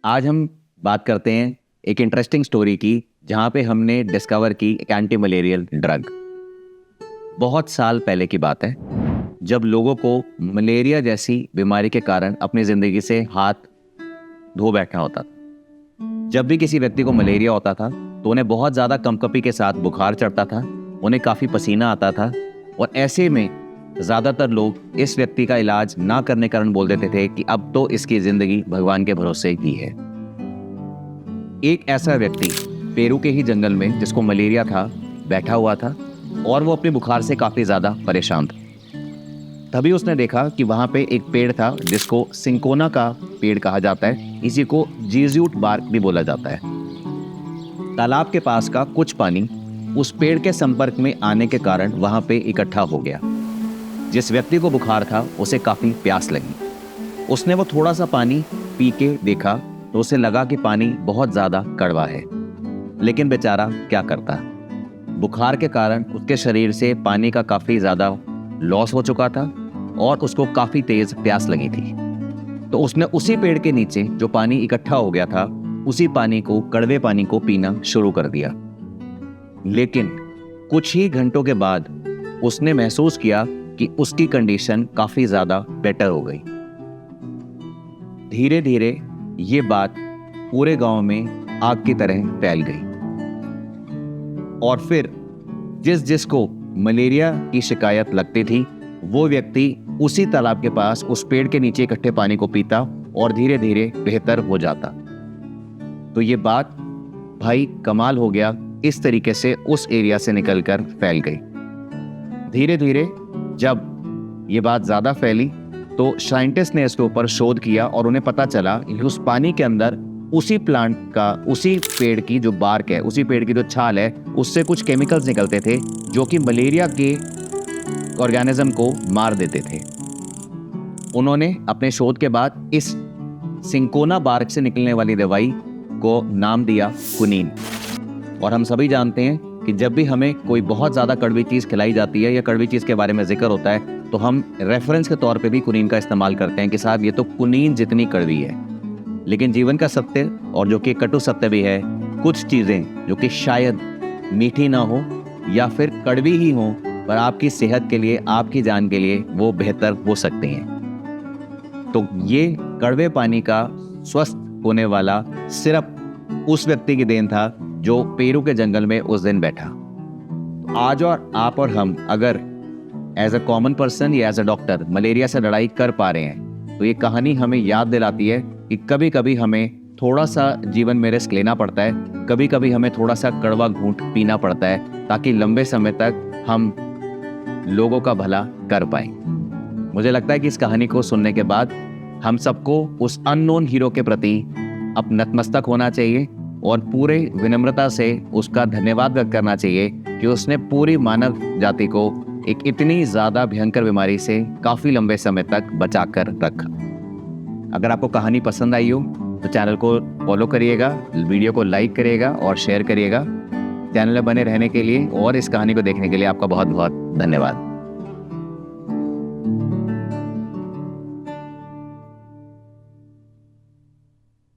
आज हम बात करते हैं एक इंटरेस्टिंग स्टोरी की, जहां पे हमने डिस्कवर की एक एंटी मलेरियल ड्रग। बहुत साल पहले की बात है, जब लोगों को मलेरिया जैसी बीमारी के कारण अपनी जिंदगी से हाथ धो बैठना होता था। जब भी किसी व्यक्ति को मलेरिया होता था तो उन्हें बहुत ज़्यादा कंपकपी के साथ बुखार चढ़ता था, उन्हें काफ़ी पसीना आता था, और ऐसे में ज़्यादातर लोग इस व्यक्ति का इलाज ना करने कारण बोल देते थे कि अब तो इसकी ज़िंदगी भगवान के भरोसे ही है। एक ऐसा व्यक्ति पेरू के ही जंगल में, जिसको मलेरिया था, बैठा हुआ था और वो अपने बुखार से काफ़ी ज़्यादा परेशान था। तभी उसने देखा कि वहाँ पे एक पेड़ था जिसको सिंकोना का पेड़ कहा जाता है, इसी को जीज्यूट बार्क भी बोला जाता है। तालाब के पास का कुछ पानी उस पेड़ के संपर्क में आने के कारण वहाँ पे इकट्ठा हो गया। जिस व्यक्ति को बुखार था उसे काफ़ी प्यास लगी। उसने वो थोड़ा सा पानी पी के देखा तो उसे लगा कि पानी बहुत ज़्यादा कड़वा है, लेकिन बेचारा क्या करता। बुखार के कारण उसके शरीर से पानी का काफ़ी ज़्यादा लॉस हो चुका था और उसको काफ़ी तेज़ प्यास लगी थी। तो उसने उसी पेड़ के नीचे जो पानी इकट्ठा हो गया था, उसी पानी को, कड़वे पानी को पीना शुरू कर दिया। लेकिन कुछ ही घंटों के बाद उसने महसूस किया कि उसकी कंडीशन काफ़ी ज़्यादा बेटर हो गई। धीरे धीरे ये बात पूरे गांव में आग की तरह फैल गई, और फिर जिसको मलेरिया की शिकायत लगती थी, वो व्यक्ति उसी तालाब के पास उस पेड़ के नीचे इकट्ठे पानी को पीता और धीरे धीरे बेहतर हो जाता। तो ये बात भाई कमाल हो गया, इस तरीके से उस एरिया से निकलकर फैल गई। धीरे धीरे जब ये बात ज़्यादा फैली तो साइंटिस्ट ने इसके ऊपर शोध किया और उन्हें पता चला कि उस पानी के अंदर उसी प्लांट का, उसी पेड़ की जो बार्क है, उसी पेड़ की जो छाल है, उससे कुछ केमिकल्स निकलते थे जो कि मलेरिया के ऑर्गेनिज्म को मार देते थे। उन्होंने अपने शोध के बाद इस सिंकोना बार्क से निकलने वाली दवाई को नाम दिया क्विनीन। और हम सभी जानते हैं कि जब भी हमें कोई बहुत ज़्यादा कड़वी चीज़ खिलाई जाती है या कड़वी चीज़ के बारे में जिक्र होता है तो हम रेफरेंस के तौर पे भी क्विनीन का इस्तेमाल करते हैं कि साहब ये तो क्विनीन जितनी कड़वी है। लेकिन जीवन का सत्य, और जो कि कटु सत्य भी है, कुछ चीज़ें जो कि शायद मीठी ना हो या फिर कड़वी ही हो, पर आपकी सेहत के लिए, आपकी जान के लिए वो बेहतर हो सकती हैं। तो ये कड़वे पानी का स्वस्थ होने वाला सिर्फ उस व्यक्ति की देन था जो पेरू के जंगल में उस दिन बैठा। तो आज और आप और हम अगर एज अ कॉमन पर्सन या एज अ डॉक्टर मलेरिया से लड़ाई कर पा रहे हैं, तो ये कहानी हमें याद दिलाती है कि कभी कभी हमें थोड़ा सा जीवन में रिस्क लेना पड़ता है, कभी कभी हमें थोड़ा सा कड़वा घूंट पीना पड़ता है, ताकि लंबे समय तक हम लोगों का भला कर पाए। मुझे लगता है कि इस कहानी को सुनने के बाद हम सबको उस अननोन हीरो के प्रति अब नतमस्तक होना चाहिए और पूरे विनम्रता से उसका धन्यवाद व्यक्त करना चाहिए कि उसने पूरी मानव जाति को एक इतनी ज़्यादा भयंकर बीमारी से काफ़ी लंबे समय तक बचा कर रखा। अगर आपको कहानी पसंद आई हो तो चैनल को फॉलो करिएगा, वीडियो को लाइक करिएगा और शेयर करिएगा। चैनल में बने रहने के लिए और इस कहानी को देखने के लिए आपका बहुत बहुत धन्यवाद।